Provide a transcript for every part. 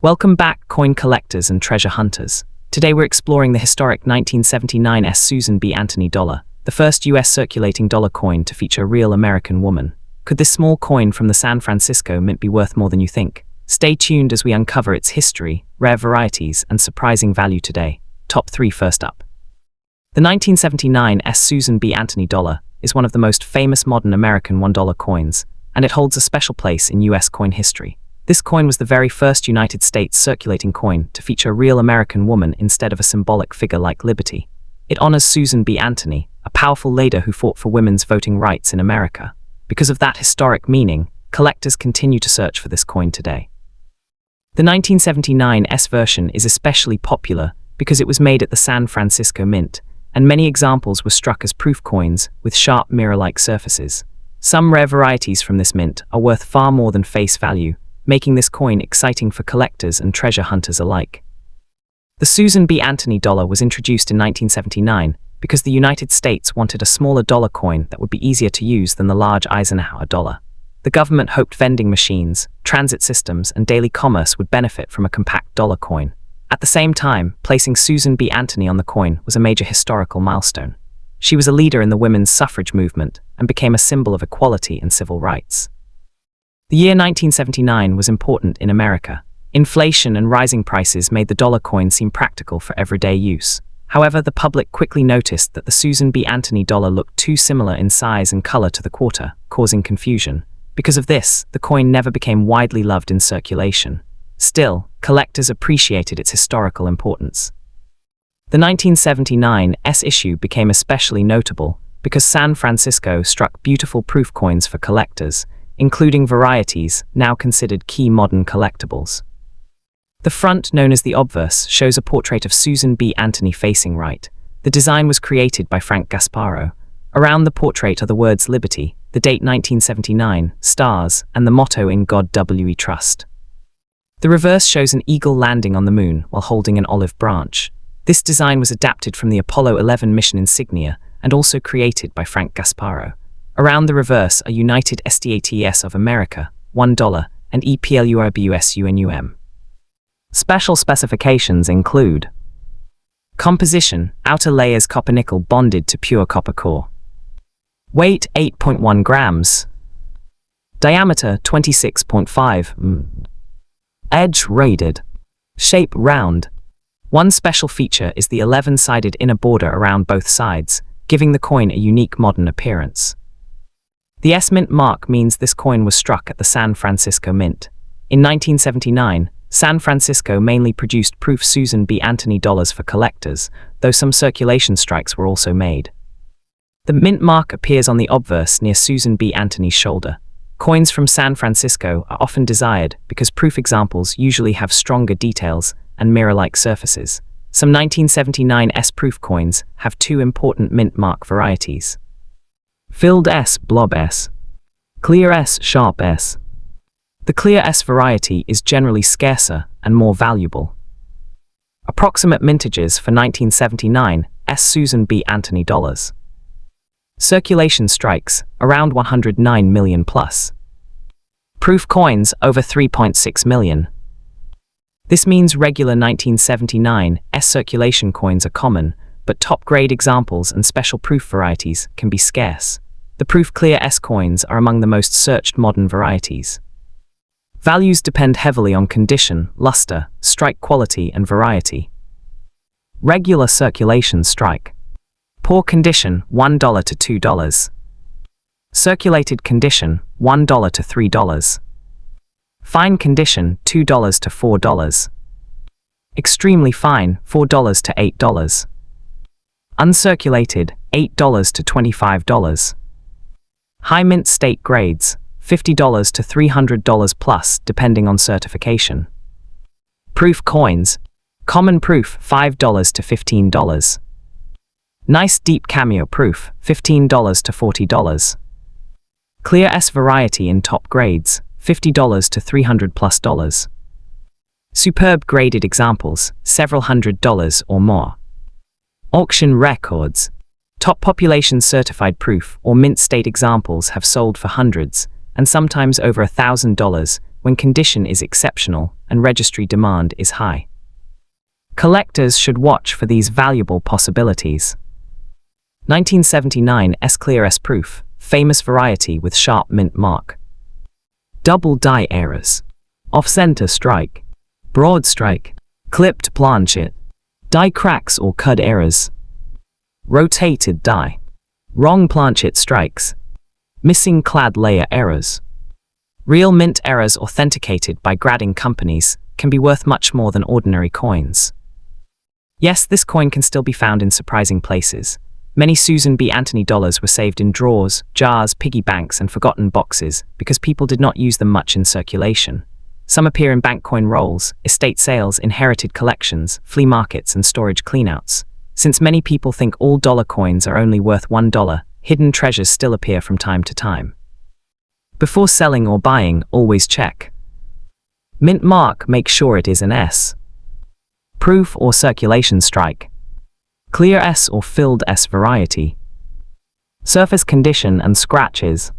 Welcome back, coin collectors and treasure hunters. Today we're exploring the historic 1979 Susan B. Anthony dollar, the first US circulating dollar coin to feature a real American woman. Could this small coin from the San Francisco Mint be worth more than you think? Stay tuned as we uncover its history, rare varieties, and surprising value today. Top 3 first up. The 1979 Susan B. Anthony dollar is one of the most famous modern American $1 coins, and it holds a special place in US coin history. This coin was the very first United States circulating coin to feature a real American woman instead of a symbolic figure like Liberty. It honors Susan B. Anthony, a powerful leader who fought for women's voting rights in America. Because of that historic meaning, collectors continue to search for this coin today. The 1979 version is especially popular because it was made at the San Francisco Mint, and many examples were struck as proof coins with sharp mirror-like surfaces. Some rare varieties from this mint are worth far more than face value, making this coin exciting for collectors and treasure hunters alike. The Susan B. Anthony dollar was introduced in 1979 because the United States wanted a smaller dollar coin that would be easier to use than the large Eisenhower dollar. The government hoped vending machines, transit systems, and daily commerce would benefit from a compact dollar coin. At the same time, placing Susan B. Anthony on the coin was a major historical milestone. She was a leader in the women's suffrage movement and became a symbol of equality and civil rights. The year 1979 was important in America. Inflation and rising prices made the dollar coin seem practical for everyday use. However, the public quickly noticed that the Susan B. Anthony dollar looked too similar in size and color to the quarter, causing confusion. Because of this, the coin never became widely loved in circulation. Still, collectors appreciated its historical importance. The 1979 issue became especially notable because San Francisco struck beautiful proof coins for collectors, including varieties now considered key modern collectibles. The front, known as the obverse, shows a portrait of Susan B. Anthony facing right. The design was created by Frank Gasparro. Around the portrait are the words Liberty, the date 1979, stars, and the motto In God We Trust. The reverse shows an eagle landing on the moon while holding an olive branch. This design was adapted from the Apollo 11 mission insignia and also created by Frank Gasparro. Around the reverse are United States of America, $1, and EPLURBUSUNUM. Special specifications include composition, outer layers copper-nickel bonded to pure copper core. Weight 8.1 grams. Diameter 26.5 Edge rated. Shape round. One special feature is the 11-sided inner border around both sides, giving the coin a unique modern appearance. The Mint mark means this coin was struck at the San Francisco Mint. In 1979, San Francisco mainly produced proof Susan B. Anthony dollars for collectors, though some circulation strikes were also made. The Mint mark appears on the obverse near Susan B. Anthony's shoulder. Coins from San Francisco are often desired because proof examples usually have stronger details and mirror-like surfaces. Some 1979 proof coins have two important Mint mark varieties: Filled S, Blob S. Clear S, Sharp S. The Clear S variety is generally scarcer and more valuable. Approximate mintages for 1979 Susan B. Anthony dollars. Circulation strikes, around 109 million plus. Proof coins, over 3.6 million. This means regular 1979 circulation coins are common, but top-grade examples and special proof varieties can be scarce. The proof Clear S coins are among the most searched modern varieties. Values depend heavily on condition, luster, strike quality, and variety. Regular circulation strike. Poor condition, $1 to $2. Circulated condition, $1 to $3. Fine condition, $2 to $4. Extremely fine, $4 to $8. Uncirculated, $8 to $25. High mint state grades, $50 to $300 plus depending on certification. Proof coins. Common proof, $5 to $15. Nice deep cameo proof, $15 to $40. Clear S variety in top grades, $50 to $300 plus. Superb graded examples, several $100 or more. Auction records. Top population certified proof or mint state examples have sold for hundreds, and sometimes over $1,000, when condition is exceptional and registry demand is high. Collectors should watch for these valuable possibilities. 1979 S Clear S Proof, famous variety with sharp mint mark. Double die errors. Off-center strike. Broad strike. Clipped planchet. Die cracks or cud errors. Rotated die. Wrong planchet strikes. Missing clad layer errors. Real mint errors authenticated by grading companies can be worth much more than ordinary coins. Yes, this coin can still be found in surprising places. Many Susan B. Anthony dollars were saved in drawers, jars, piggy banks, and forgotten boxes because people did not use them much in circulation. Some appear in bank coin rolls, estate sales, inherited collections, flea markets, and storage cleanouts. Since many people think all dollar coins are only worth $1, hidden treasures still appear from time to time. Before selling or buying, always check. Mint mark, make sure it is an S. Proof or circulation strike. Clear S or filled S variety. Surface condition and scratches.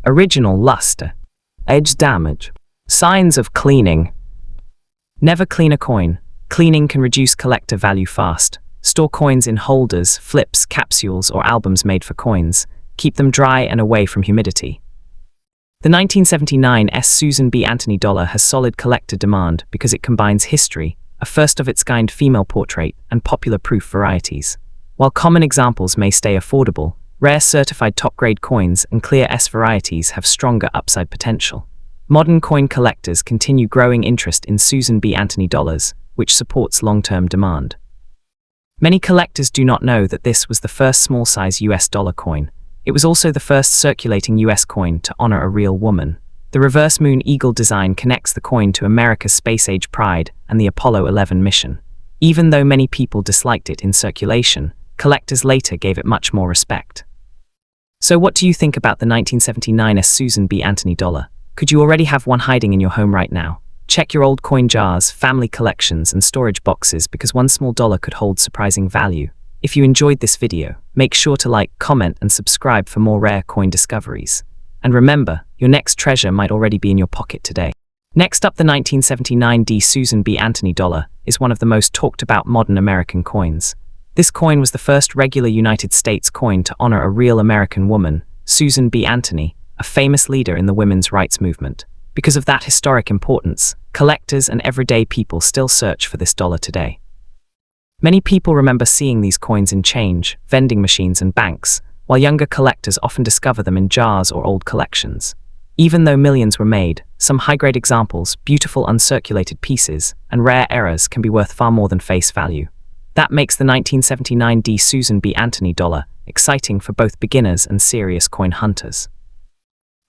Original luster. Edge damage. Signs of cleaning. Never clean a coin. Cleaning can reduce collector value fast. Store coins in holders, flips, capsules, or albums made for coins. Keep them dry and away from humidity. The 1979 S Susan B. Anthony dollar has solid collector demand because it combines history, a first-of-its-kind female portrait, and popular proof varieties. While common examples may stay affordable, rare certified top-grade coins and clear S varieties have stronger upside potential. Modern coin collectors continue growing interest in Susan B. Anthony dollars, which supports long-term demand. Many collectors do not know that this was the first small-size US dollar coin. It was also the first circulating US coin to honor a real woman. The reverse moon eagle design connects the coin to America's space-age pride and the Apollo 11 mission. Even though many people disliked it in circulation, collectors later gave it much more respect. So what do you think about the 1979 S Susan B. Anthony dollar? Could you already have one hiding in your home right now? Check your old coin jars, family collections, and storage boxes because one small dollar could hold surprising value. If you enjoyed this video, make sure to like, comment, and subscribe for more rare coin discoveries. And remember, your next treasure might already be in your pocket today. Next up, the 1979 D Susan B. Anthony dollar is one of the most talked about modern American coins. This coin was the first regular United States coin to honor a real American woman, Susan B. Anthony, a famous leader in the women's rights movement. Because of that historic importance, collectors and everyday people still search for this dollar today. Many people remember seeing these coins in change, vending machines, and banks, while younger collectors often discover them in jars or old collections. Even though millions were made, some high-grade examples, beautiful uncirculated pieces, and rare errors can be worth far more than face value. That makes the 1979 D Susan B. Anthony dollar exciting for both beginners and serious coin hunters.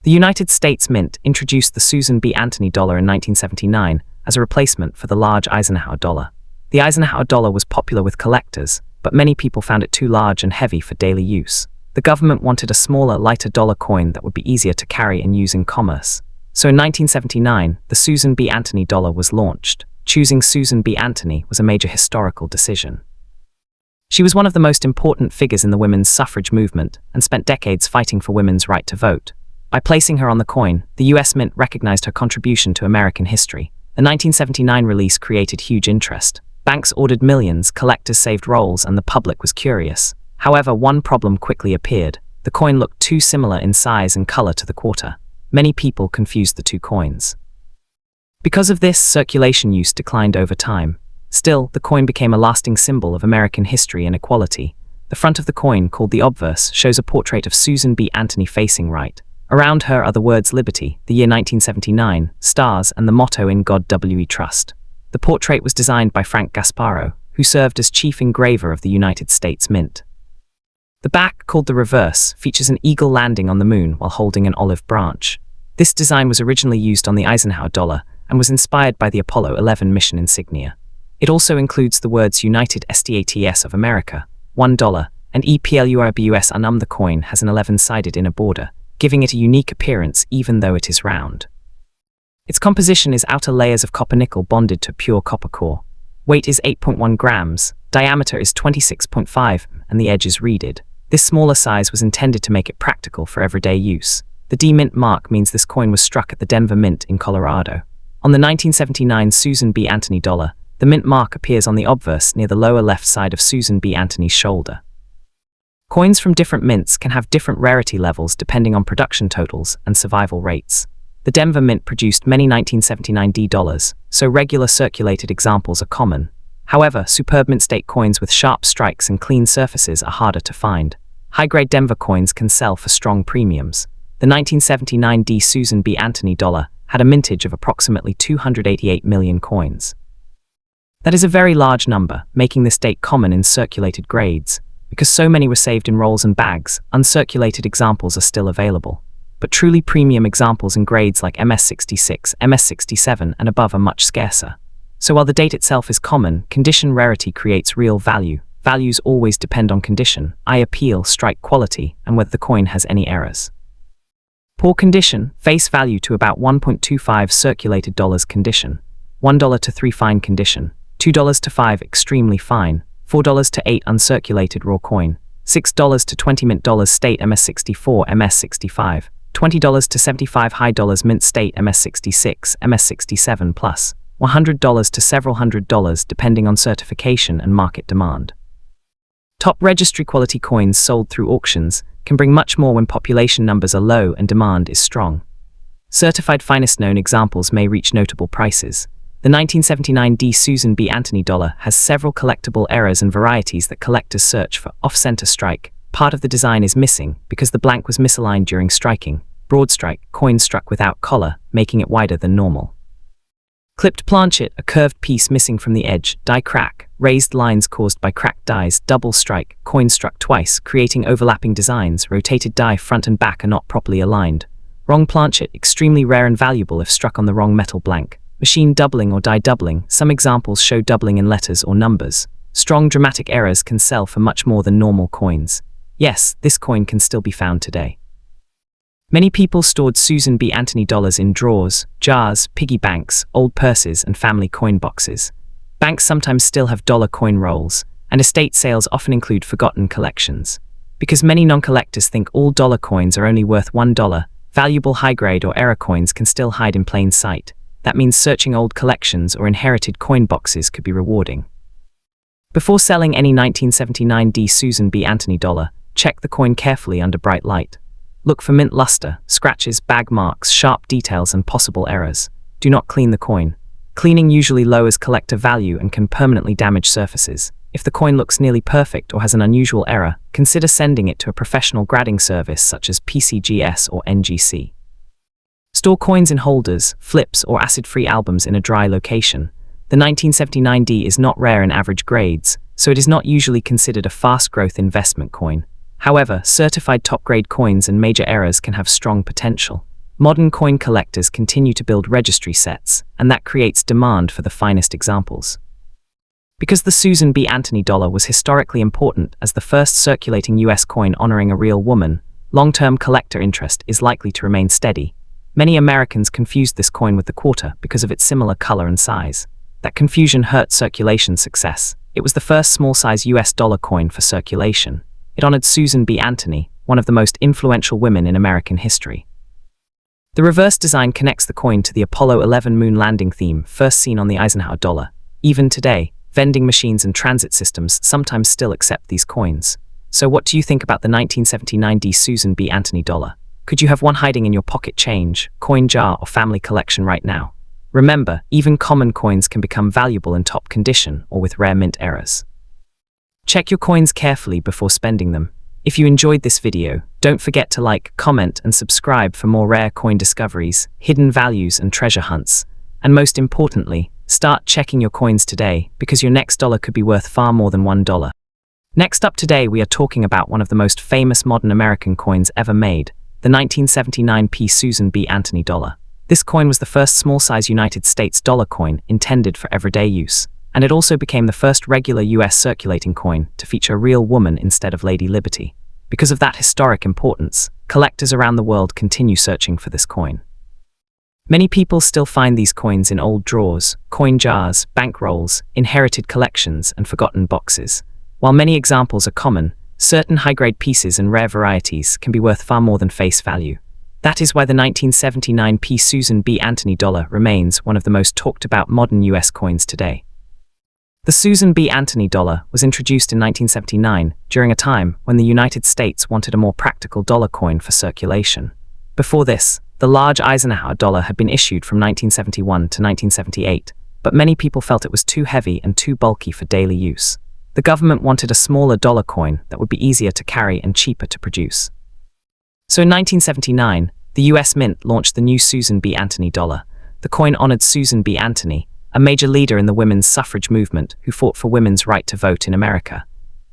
The United States Mint introduced the Susan B. Anthony dollar in 1979 as a replacement for the large Eisenhower dollar. The Eisenhower dollar was popular with collectors, but many people found it too large and heavy for daily use. The government wanted a smaller, lighter dollar coin that would be easier to carry and use in commerce. So in 1979, the Susan B. Anthony dollar was launched. Choosing Susan B. Anthony was a major historical decision. She was one of the most important figures in the women's suffrage movement and spent decades fighting for women's right to vote. By placing her on the coin, the US Mint recognized her contribution to American history. The 1979 release created huge interest. Banks ordered millions, collectors saved rolls, and the public was curious. However, one problem quickly appeared. The coin looked too similar in size and color to the quarter. Many people confused the two coins. Because of this, circulation use declined over time. Still, the coin became a lasting symbol of American history and equality. The front of the coin, called the obverse, shows a portrait of Susan B. Anthony facing right. Around her are the words Liberty, the year 1979, stars, and the motto In God We Trust. The portrait was designed by Frank Gasparro, who served as chief engraver of the United States Mint. The back, called the reverse, features an eagle landing on the moon while holding an olive branch. This design was originally used on the Eisenhower dollar and was inspired by the Apollo 11 mission insignia. It also includes the words United States of America, $1, and EPLURBUS. The coin has an 11-sided inner border, giving it a unique appearance even though it is round. Its composition is outer layers of copper-nickel bonded to pure copper core. Weight is 8.1 grams, diameter is 26.5, and the edge is reeded. This smaller size was intended to make it practical for everyday use. The D Mint mark means this coin was struck at the Denver Mint in Colorado. On the 1979 Susan B. Anthony dollar, the mint mark appears on the obverse near the lower left side of Susan B. Anthony's shoulder. Coins from different mints can have different rarity levels depending on production totals and survival rates. The Denver Mint produced many 1979 D dollars, so regular circulated examples are common. However, superb mint state coins with sharp strikes and clean surfaces are harder to find. High-grade Denver coins can sell for strong premiums. The 1979 D Susan B. Anthony dollar had a mintage of approximately 288 million coins. That is a very large number, making this date common in circulated grades. Because so many were saved in rolls and bags, uncirculated examples are still available. But truly premium examples in grades like MS66, MS67 and above are much scarcer. So while the date itself is common, condition rarity creates real value. Values always depend on condition, eye appeal, strike quality, and whether the coin has any errors. Poor condition, face value to about 1.25 circulated dollars condition, $1 to 3 fine condition, $2 to 5 extremely fine, $4 to 8 uncirculated raw coin, $6 to 20 mint dollars state MS64, MS65, $20 to 75 high dollars mint state MS66, MS67 plus, $100 to several $100 depending on certification and market demand. Top registry quality coins sold through auctions can bring much more when population numbers are low and demand is strong. Certified finest known examples may reach notable prices. The 1979 D Susan B. Anthony dollar has several collectible errors and varieties that collectors search for. Off-center strike. Part of the design is missing because the blank was misaligned during striking. Broad strike, coin struck without collar, making it wider than normal. Clipped planchet, a curved piece missing from the edge. Die crack, raised lines caused by cracked dies. Double strike, coin struck twice, creating overlapping designs. Rotated die front and back are not properly aligned. Wrong planchet, extremely rare and valuable if struck on the wrong metal blank. Machine doubling or die doubling, some examples show doubling in letters or numbers. Strong dramatic errors can sell for much more than normal coins. Yes, this coin can still be found today. Many people stored Susan B. Anthony dollars in drawers, jars, piggy banks, old purses, and family coin boxes. Banks sometimes still have dollar coin rolls, and estate sales often include forgotten collections. Because many non-collectors think all dollar coins are only worth $1, valuable high-grade or error coins can still hide in plain sight. That means searching old collections or inherited coin boxes could be rewarding. Before selling any 1979 D Susan B. Anthony dollar, check the coin carefully under bright light. Look for mint luster, scratches, bag marks, sharp details, and possible errors. Do not clean the coin. Cleaning usually lowers collector value and can permanently damage surfaces. If the coin looks nearly perfect or has an unusual error, consider sending it to a professional grading service such as PCGS or NGC. Store coins in holders, flips, or acid-free albums in a dry location. The 1979 D is not rare in average grades, so it is not usually considered a fast-growth investment coin. However, certified top-grade coins and major errors can have strong potential. Modern coin collectors continue to build registry sets, and that creates demand for the finest examples. Because the Susan B. Anthony dollar was historically important as the first circulating US coin honoring a real woman, long-term collector interest is likely to remain steady. Many Americans confused this coin with the quarter because of its similar color and size. That confusion hurt circulation success. It was the first small-size US dollar coin for circulation. It honored Susan B. Anthony, one of the most influential women in American history. The reverse design connects the coin to the Apollo 11 moon landing theme first seen on the Eisenhower dollar. Even today, vending machines and transit systems sometimes still accept these coins. So what do you think about the 1979 D Susan B. Anthony dollar? Could you have one hiding in your pocket change, coin jar, or family collection right now? Remember, even common coins can become valuable in top condition or with rare mint errors. Check your coins carefully before spending them. If you enjoyed this video, don't forget to like, comment, and subscribe for more rare coin discoveries, hidden values, and treasure hunts. And most importantly, start checking your coins today because your next dollar could be worth far more than $1. Next up today, we are talking about one of the most famous modern American coins ever made, the 1979 P Susan B. Anthony dollar. This coin was the first small-size United States dollar coin intended for everyday use, and it also became the first regular US circulating coin to feature a real woman instead of Lady Liberty. Because of that historic importance, collectors around the world continue searching for this coin. Many people still find these coins in old drawers, coin jars, bank rolls, inherited collections, and forgotten boxes. While many examples are common, certain high-grade pieces and rare varieties can be worth far more than face value. That is why the 1979p Susan B. Anthony dollar remains one of the most talked about modern US coins today. The Susan B. Anthony dollar was introduced in 1979 during a time when the United States wanted a more practical dollar coin for circulation. Before this, the large Eisenhower dollar had been issued from 1971 to 1978, but many people felt it was too heavy and too bulky for daily use. The government wanted a smaller dollar coin that would be easier to carry and cheaper to produce. So in 1979, the US Mint launched the new Susan B. Anthony dollar. The coin honored Susan B. Anthony, a major leader in the women's suffrage movement who fought for women's right to vote in America.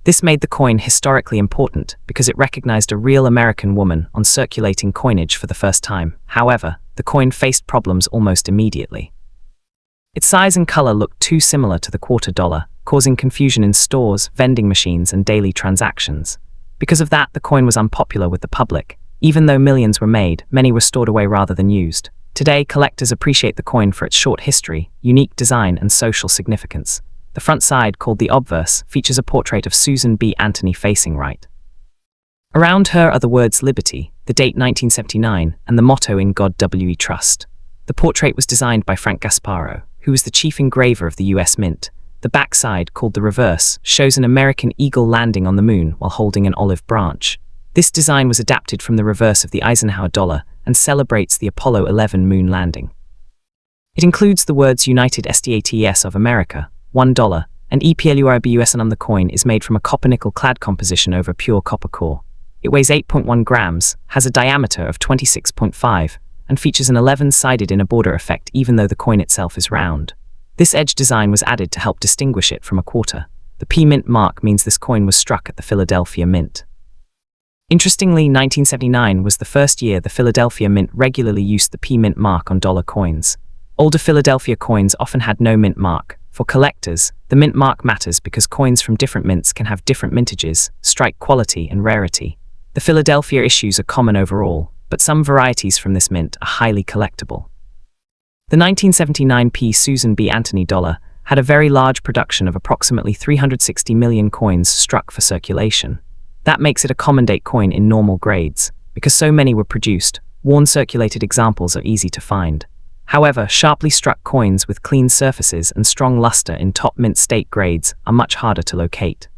This made the coin historically important because it recognized a real American woman on circulating coinage for the first time. However, the coin faced problems almost immediately. Its size and color looked too similar to the quarter dollar, causing confusion in stores, vending machines, and daily transactions. Because of that, the coin was unpopular with the public. Even though millions were made, many were stored away rather than used. Today, collectors appreciate the coin for its short history, unique design, and social significance. The front side, called the obverse, features a portrait of Susan B. Anthony facing right. Around her are the words Liberty, the date 1979, and the motto In God We Trust. The portrait was designed by Frank Gasparro, who was the chief engraver of the US Mint. The back side, called the reverse, shows an American eagle landing on the moon while holding an olive branch. This design was adapted from the reverse of the Eisenhower dollar and celebrates the Apollo 11 moon landing. It includes the words United States of America, $1, and EPLURBUSN on the coin is made from a copper-nickel clad composition over pure copper core. It weighs 8.1 grams, has a diameter of 26.5, and features an 11-sided inner border effect even though the coin itself is round. This edge design was added to help distinguish it from a quarter. The P Mint mark means this coin was struck at the Philadelphia Mint. Interestingly, 1979 was the first year the Philadelphia Mint regularly used the P Mint mark on dollar coins. Older Philadelphia coins often had no mint mark. For collectors, the mint mark matters because coins from different mints can have different mintages, strike quality, and rarity. The Philadelphia issues are common overall, but some varieties from this mint are highly collectible. The 1979p Susan B. Anthony dollar had a very large production of approximately 360 million coins struck for circulation. That makes it a common date coin in normal grades. Because so many were produced, worn circulated examples are easy to find. However, sharply struck coins with clean surfaces and strong luster in top mint state grades are much harder to locate.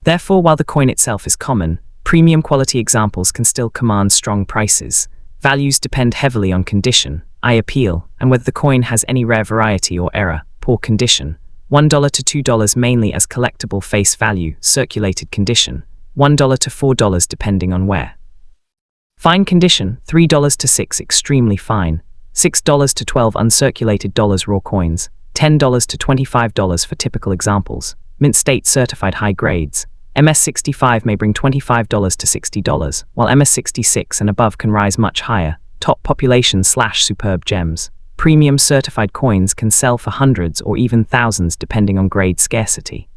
Therefore, while the coin itself is common, premium quality examples can still command strong prices. Values depend heavily on condition, eye appeal, and whether the coin has any rare variety or error, poor condition. $1 to $2 mainly as collectible face value, circulated condition. $1 to $4 depending on where. Fine condition, $3 to $6 extremely fine, $6 to $12 uncirculated dollars raw coins, $10 to $25 for typical examples, mint state certified high grades. MS65 may bring $25 to $60, while MS66 and above can rise much higher, top population/superb gems. Premium certified coins can sell for hundreds or even thousands depending on grade scarcity.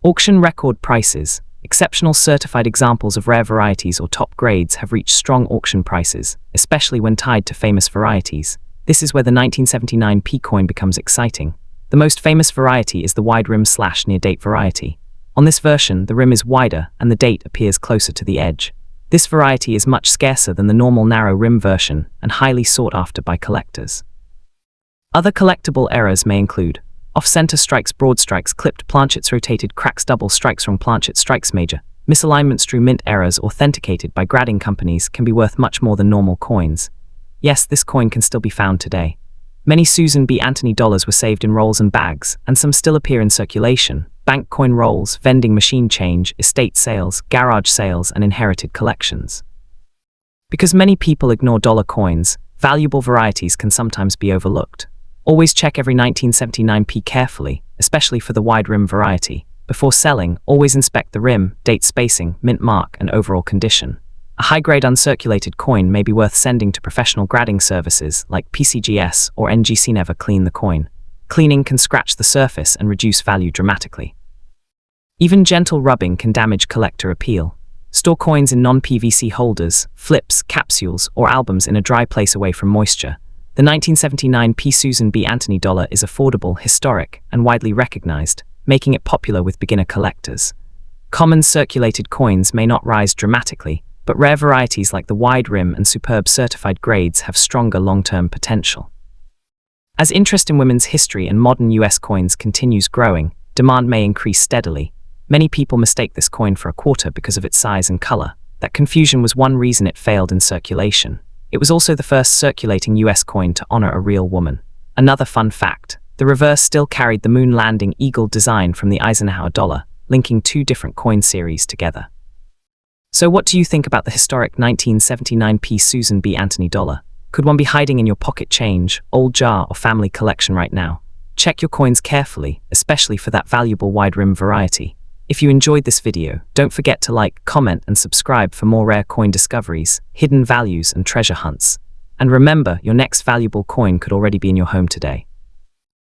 Auction record prices. Exceptional certified examples of rare varieties or top grades have reached strong auction prices, especially when tied to famous varieties. This is where the 1979p coin becomes exciting. The most famous variety is the wide rim/near date variety. On this version, the rim is wider and the date appears closer to the edge. This variety is much scarcer than the normal narrow rim version and highly sought after by collectors. Other collectible errors may include off-center strikes, broad strikes, clipped planchets, rotated cracks, double strikes, wrong planchet strikes, major misalignments through mint errors authenticated by grading companies can be worth much more than normal coins. Yes, this coin can still be found today. Many Susan B. Anthony dollars were saved in rolls and bags, and some still appear in circulation. Bank coin rolls, vending machine change, estate sales, garage sales, and inherited collections. Because many people ignore dollar coins, valuable varieties can sometimes be overlooked. Always check every 1979p carefully, especially for the wide rim variety. Before selling, always inspect the rim, date spacing, mint mark, and overall condition. A high-grade uncirculated coin may be worth sending to professional grading services like PCGS or NGC. Never clean the coin. Cleaning can scratch the surface and reduce value dramatically. Even gentle rubbing can damage collector appeal. Store coins in non-PVC holders, flips, capsules, or albums in a dry place away from moisture. The 1979p Susan B. Anthony dollar is affordable, historic, and widely recognized, making it popular with beginner collectors. Common circulated coins may not rise dramatically, but rare varieties like the wide rim and superb certified grades have stronger long-term potential. As interest in women's history and modern US coins continues growing, demand may increase steadily. Many people mistake this coin for a quarter because of its size and color. That confusion was one reason it failed in circulation. It was also the first circulating US coin to honor a real woman. Another fun fact, the reverse still carried the moon landing eagle design from the Eisenhower dollar, linking two different coin series together. So what do you think about the historic 1979p Susan B. Anthony dollar? Could one be hiding in your pocket change, old jar, or family collection right now? Check your coins carefully, especially for that valuable wide rim variety. If you enjoyed this video, don't forget to like, comment, and subscribe for more rare coin discoveries, hidden values, and treasure hunts. And remember, your next valuable coin could already be in your home today.